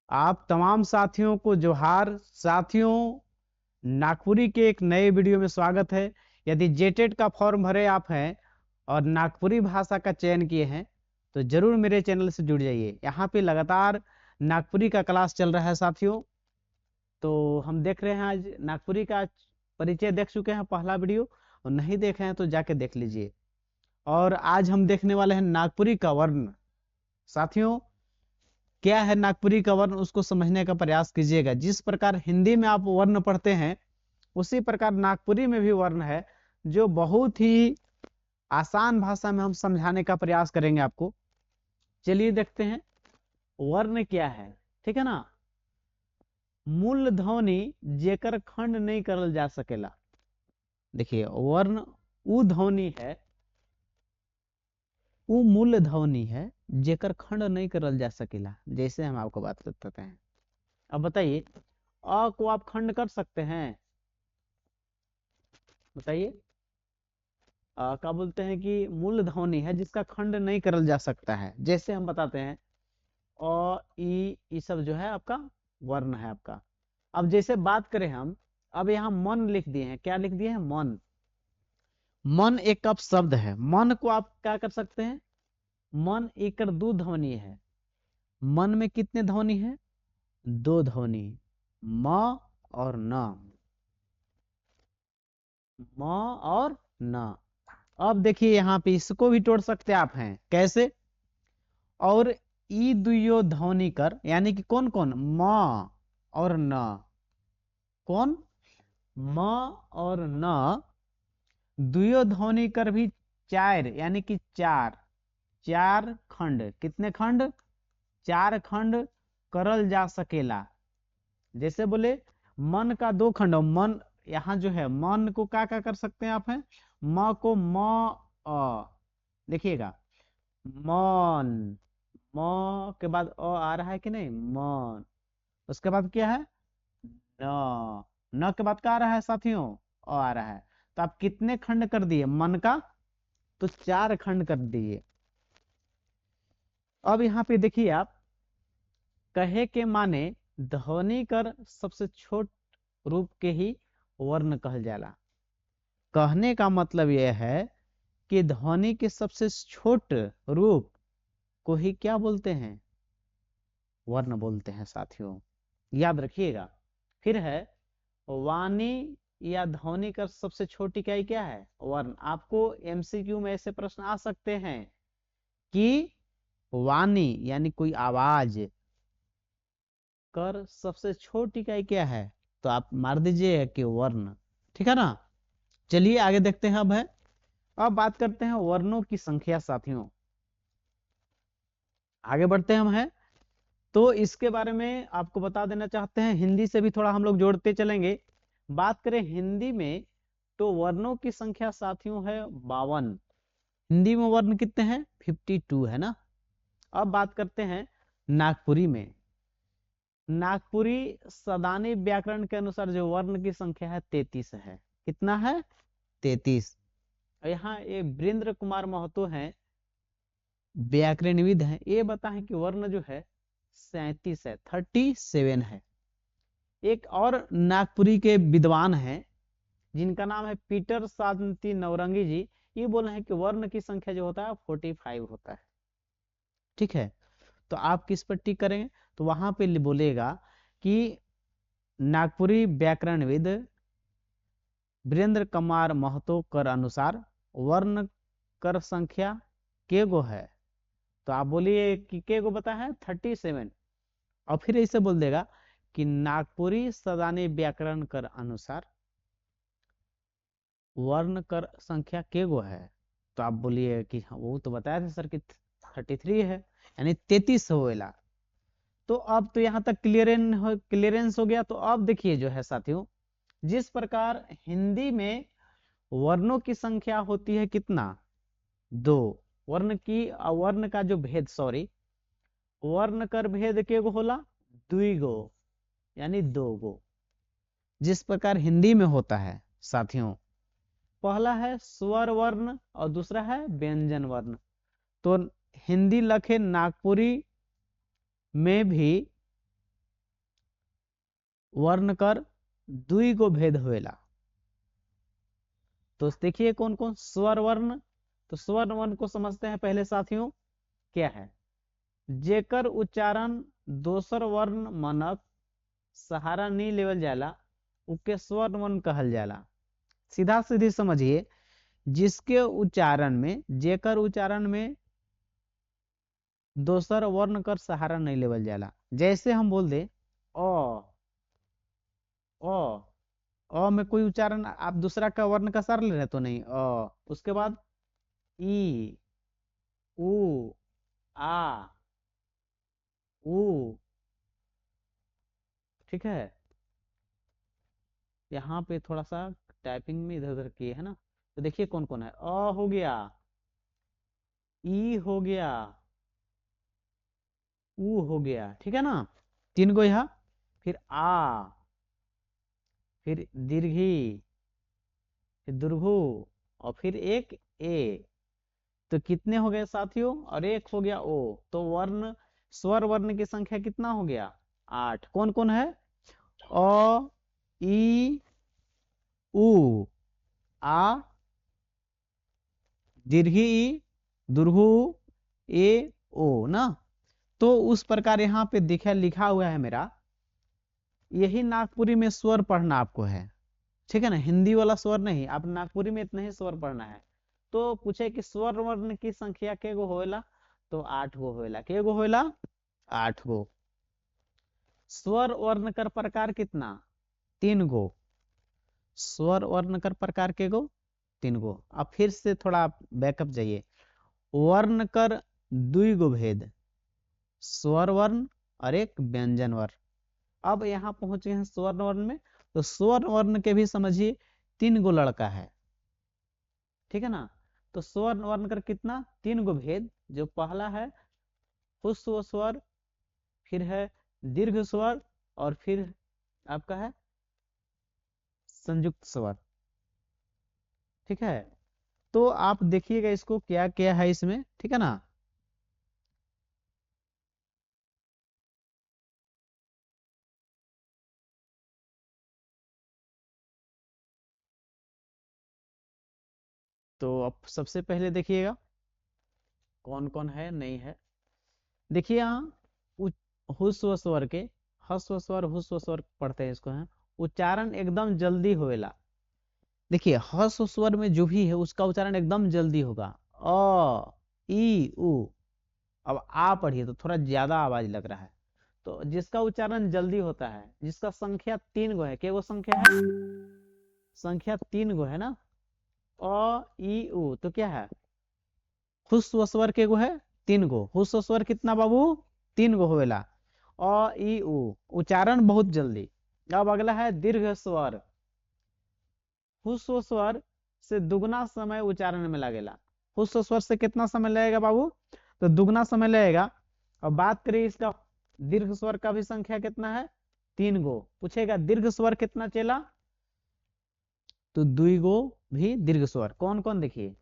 आप तमाम साथियों को जोहार। साथियों, नागपुरी के एक नए वीडियो में स्वागत है। यदि जेटेट का फॉर्म भरे आप हैं और नागपुरी भाषा का चयन किए हैं तो जरूर मेरे चैनल से जुड़ जाइए। यहाँ पे लगातार नागपुरी का क्लास चल रहा है साथियों। तो हम देख रहे हैं, आज नागपुरी का परिचय देख चुके हैं पहला वीडियो, और नहीं देखे हैं तो जाके देख लीजिए। और आज हम देखने वाले हैं नागपुरी का वर्ण। साथियों, क्या है नागपुरी का वर्ण, उसको समझने का प्रयास कीजिएगा। जिस प्रकार हिंदी में आप वर्ण पढ़ते हैं उसी प्रकार नागपुरी में भी वर्ण है, जो बहुत ही आसान भाषा में हम समझाने का प्रयास करेंगे आपको। चलिए देखते हैं वर्ण क्या है। ठीक है ना। मूल ध्वनि जेकर खंड नहीं करल जा सकेला। देखिए, वर्ण उ ध्वनि है, वो मूल ध्वनि है जेकर खंड नहीं करल जा सकेला। जैसे हम आपको बात करते हैं, अब बताइए, अ को आप खंड कर सकते हैं? बताइए। क्या बोलते हैं कि मूल ध्वनि है जिसका खंड नहीं करल जा सकता है। जैसे हम बताते हैं अ ई सब जो है आपका वर्ण है आपका। अब जैसे बात करें हम, अब यहाँ मन लिख दिए हैं। क्या लिख दिए हैं? मन। मन एक अब शब्द है। मन को आप क्या कर सकते हैं? मन एक दो ध्वनि है। मन में कितने ध्वनि है? दो ध्वनि, म और न। म और न। अब देखिए यहाँ पे इसको भी तोड़ सकते आप हैं। कैसे? और ई दुयो ध्वनि कर, यानी कि कौन कौन? म और न। कौन? म और न। दुयो ध्वनि कर भी चार, यानी कि चार। चार खंड। कितने खंड? चार खंड करल जा सकेला। जैसे बोले मन का दो खंड हो। मन, यहाँ जो है मन को क्या कर सकते हैं आप? हैं म को म अ, देखिएगा, मन। म के बाद अ आ रहा है कि नहीं? मन। उसके बाद क्या है? न। न के बाद क्या आ रहा है साथियों? अ आ रहा है। तो आप कितने खंड कर दिए मन का? तो चार खंड कर दिए। अब यहाँ पे देखिए आप, कहे के माने ध्वनि कर सबसे छोट रूप के ही वर्ण कहल जाला। कहने का मतलब यह है कि ध्वनि के सबसे छोट रूप को ही क्या बोलते हैं? वर्ण बोलते हैं साथियों। याद रखिएगा। फिर है वाणी या ध्वनि का सबसे छोटी इकाई क्या है? वर्ण। आपको एमसीक्यू में ऐसे प्रश्न आ सकते हैं कि वाणी यानी कोई आवाज कर सबसे छोटी इकाई क्या है, तो आप मार दीजिए कि वर्ण। ठीक है ना। चलिए आगे देखते हैं। अब बात करते हैं वर्णों की संख्या साथियों। आगे बढ़ते हैं तो इसके बारे में आपको बता देना चाहते हैं। हिंदी से भी थोड़ा हम लोग जोड़ते चलेंगे। बात करें हिंदी में तो वर्णों की संख्या साथियों है 52। हिंदी में वर्ण कितने हैं? 52 है ना। अब बात करते हैं नागपुरी में। नागपुरी सदानी व्याकरण के अनुसार जो वर्ण की संख्या है 33 है। कितना है? 33। यहाँ ये वीरेंद्र कुमार महतो हैं, व्याकरणविद हैं। ये बताएं कि वर्ण जो है 37 है, 37 है। एक और नागपुरी के विद्वान हैं जिनका नाम है पीटर शांति नौरंगी जी। ये बोल रहे हैं कि वर्ण की संख्या जो होता है 45 होता है। ठीक है। तो आप किस पर टिक करेंगे? तो वहां पे बोलेगा कि नागपुरी व्याकरणविद वीरेंद्र कुमार महतो कर अनुसार वर्ण कर संख्या के गो है। तो आप बोलिए कि के गो बता है? 37। और फिर ऐसे बोल देगा कि नागपुरी सदानी व्याकरण कर अनुसार वर्ण कर संख्या के गो है। तो आप बोलिए कि हाँ, वो तो बताया था सर कि 33 है, यानी 33 होएला। तो अब तो यहाँ तक क्लियरेंस हो गया। तो अब देखिए जो है साथियों, जिस प्रकार हिंदी में वर्णों की संख्या होती है कितना? 2। वर्ण की वर्ण का जो भेद, सॉरी, वर्ण कर भेद के गो होला? 2 गो, यानी 2 गो। जिस प्रकार हिंदी में होता है साथियों, पहला है स्वर वर्ण और दूसरा है व्यंजन वर्ण। तो हिंदी लखे नागपुरी में भी वर्ण कर दुई गो भेद होएला। तो देखिए कौन कौन स्वर वर्ण। तो स्वर वर्ण को समझते हैं पहले साथियों, क्या है? जेकर उच्चारण दोसर वर्ण मनक सहारा नहीं लेवल जाला उके स्वर वर्ण कहल जाला। सीधा सीधी समझिए, जिसके उच्चारण में, जेकर उच्चारण में दोसर वर्ण कर सहारा नहीं लेवल जाला। जैसे हम बोल दे अ, अ अ में कोई उच्चारण आप दूसरा का वर्ण का सहारा ले रहे तो नहीं, उसके बाद ई, उ, आ, उ, ठीक है। यहाँ पे थोड़ा सा टाइपिंग में इधर उधर किए है ना। तो देखिए कौन कौन है। अ हो गया, ई हो गया, उ हो गया, ठीक है ना, तीन गो यहाँ। फिर आ, फिर दीर्घी, फिर दुर्घु, और फिर एक ए। तो कितने हो गए साथियों? और एक हो गया ओ। तो वर्ण, स्वर वर्ण की संख्या कितना हो गया? 8। कौन कौन है? अ, ई, उ, आ, दीर्घी ई, दुर्घु, ए, ओ ना। तो उस प्रकार यहाँ पे दिखा लिखा हुआ है मेरा, यही नागपुरी में स्वर पढ़ना आपको है, ठीक है ना। हिंदी वाला स्वर नहीं, आप नागपुरी में इतना ही स्वर पढ़ना है। तो पूछे कि स्वर वर्ण की संख्या के गो होएला? तो 8 गो होएला। के गो होएला? 8 गो। स्वर वर्ण कर प्रकार कितना? 3 गो। स्वर वर्ण कर प्रकार के गो? 3 गो। अब फिर से थोड़ा आप बैकअप जाइए। वर्ण कर दुई गो भेद, स्वर वर्ण और एक व्यंजन वर्ण। अब यहाँ पहुंच गए हैं स्वर्ण वर्ण में। तो स्वर्ण वर्ण के भी समझिए 3 गो लड़का है, ठीक है ना। तो स्वर्ण वर्ण कर कितना? 3 गो भेद। जो पहला है ह्रस्व स्वर, फिर है दीर्घ स्वर, और फिर आपका है संयुक्त स्वर, ठीक है। तो आप देखिएगा इसको क्या क्या है इसमें, ठीक है ना। तो अब सबसे पहले देखिएगा कौन कौन है, नहीं है। देखिए यहाँ ह्रस्व स्वर के, ह्रस्व स्वर ह्रस्व स्वर पढ़ते हैं इसको है, उच्चारण एकदम जल्दी होएला। देखिए ह्रस्व स्वर में जो भी है उसका उच्चारण एकदम जल्दी होगा। अ, ई, उ। अब आ पढ़िए तो थोड़ा ज्यादा आवाज लग रहा है। तो जिसका उच्चारण जल्दी होता है, जिसका संख्या 3 गो है, क्या वो संख्या है? संख्या 3 गो है ना। अ, ई, उ। तो क्या है? ह्रस्व स्वर के गो है? 3 गो। ह्रस्व स्वर कितना बाबू? 3 गो होवेला। अ, ई, उ। उच्चारण बहुत जल्दी। अब अगला है दीर्घ स्वर। ह्रस्व स्वर से दुगना समय उच्चारण में लगेला। ह्रस्व स्वर से कितना समय लगेगा बाबू? तो दुगना समय लगेगा। और बात करिए इसका दीर्घ स्वर का भी संख्या कितना है? 3 गो। पूछेगा दीर्घ स्वर कितना चेला? तो 2 गो भी दीर्घ स्वर। कौन कौन? देखिए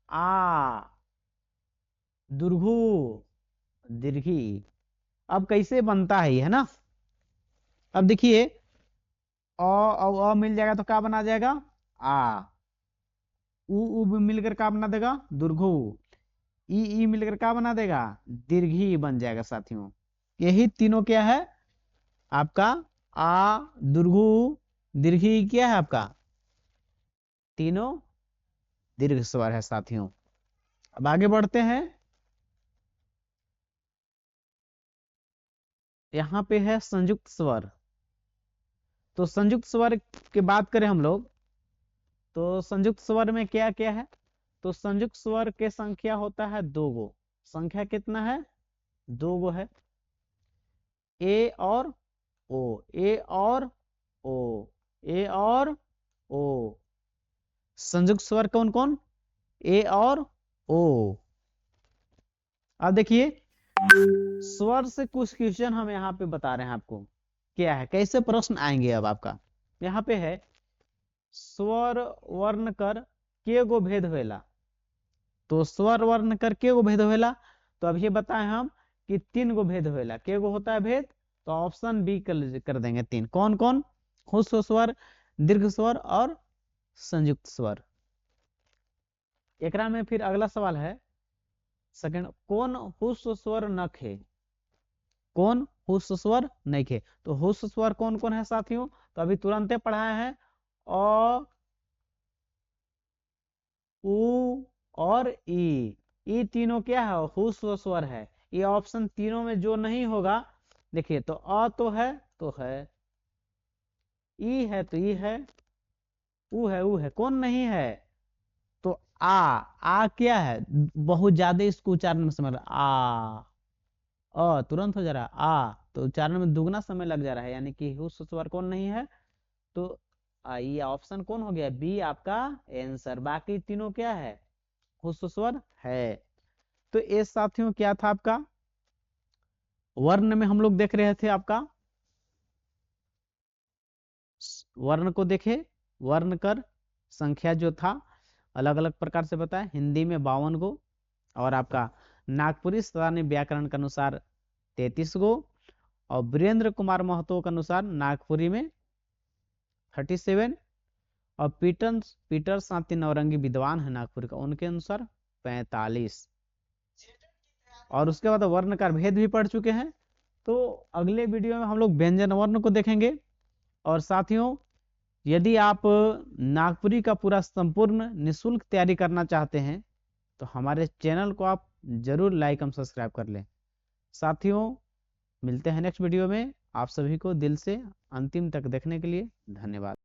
आ, दुर्घु, दीर्घी। अब कैसे बनता है ये, है ना। अब देखिए और मिल जाएगा तो क्या बना जाएगा? आ। उ भी मिलकर क्या बना देगा? दुर्घु। ई मिलकर क्या बना देगा? दीर्घी बन जाएगा साथियों। यही तीनों क्या है आपका? आ, दुर्घु, दीर्घी क्या है आपका? तीनों दीर्घ स्वर है साथियों। अब आगे बढ़ते हैं। यहाँ पे है संयुक्त स्वर। तो संयुक्त स्वर की बात करें हम लोग, तो संयुक्त स्वर में क्या क्या है? तो संयुक्त स्वर के संख्या होता है 2 गो। संख्या कितना है? 2 गो है। ए और ओ, ए और ओ, ए और ओ। संयुक्त स्वर कौन कौन? ए और ओ। अब देखिए स्वर से कुछ क्वेश्चन हम यहाँ पे बता रहे हैं आपको, क्या है, कैसे प्रश्न आएंगे। अब आपका यहाँ पे है स्वर वर्ण कर के गो भेद होएला। तो स्वर वर्ण कर के गो भेद होएला? तो अब ये बताए हम कि 3 गो भेद होएला। के गो होता है भेद? तो ऑप्शन बी कर देंगे 3। कौन कौन? ह्रस्व स्वर, दीर्घ स्वर और संयुक्त स्वर। एकरा में फिर अगला सवाल है सेकंड, कौन ह्रस्व स्वर नखे? कौन ह्रस्व स्वर नखे? तो ह्रस्व स्वर कौन कौन है साथियों? तो अभी तुरंत पढ़ाए हैं, अ, उ और ई तीनों क्या है? ह्रस्व स्वर है। ये ऑप्शन तीनों में जो नहीं होगा, देखिए, तो अ तो है, ई है तो ई है, ऊ है, कौन नहीं है? तो आ क्या है? बहुत ज्यादा इसको उच्चारण में समय तुरंत हो जा रहा है, तो उच्चारण में दुगना समय लग जा रहा है, यानी कि ह्रस्व स्वर कौन नहीं है? तो ये ऑप्शन कौन हो गया? बी आपका आंसर। बाकी तीनों क्या है? ह्रस्व स्वर है। तो ये साथियों क्या था आपका? वर्ण में हम लोग देख रहे थे आपका, वर्ण को देखे, वर्ण कर संख्या जो था अलग अलग प्रकार से बताया। हिंदी में 52 गो, और आपका नागपुरी स्थानीय व्याकरण के अनुसार 33 गो, और वीरेंद्र कुमार महतो के अनुसार नागपुरी में 37, और पीटर शांति नौरंगी विद्वान है नागपुर का, उनके अनुसार 45। और उसके बाद वर्णकार भेद भी पढ़ चुके हैं। तो अगले वीडियो में हम लोग व्यंजन वर्ण को देखेंगे। और साथियों, यदि आप नागपुरी का पूरा संपूर्ण निःशुल्क तैयारी करना चाहते हैं तो हमारे चैनल को आप जरूर लाइक और सब्सक्राइब कर लें। साथियों, मिलते हैं नेक्स्ट वीडियो में। आप सभी को दिल से अंतिम तक देखने के लिए धन्यवाद।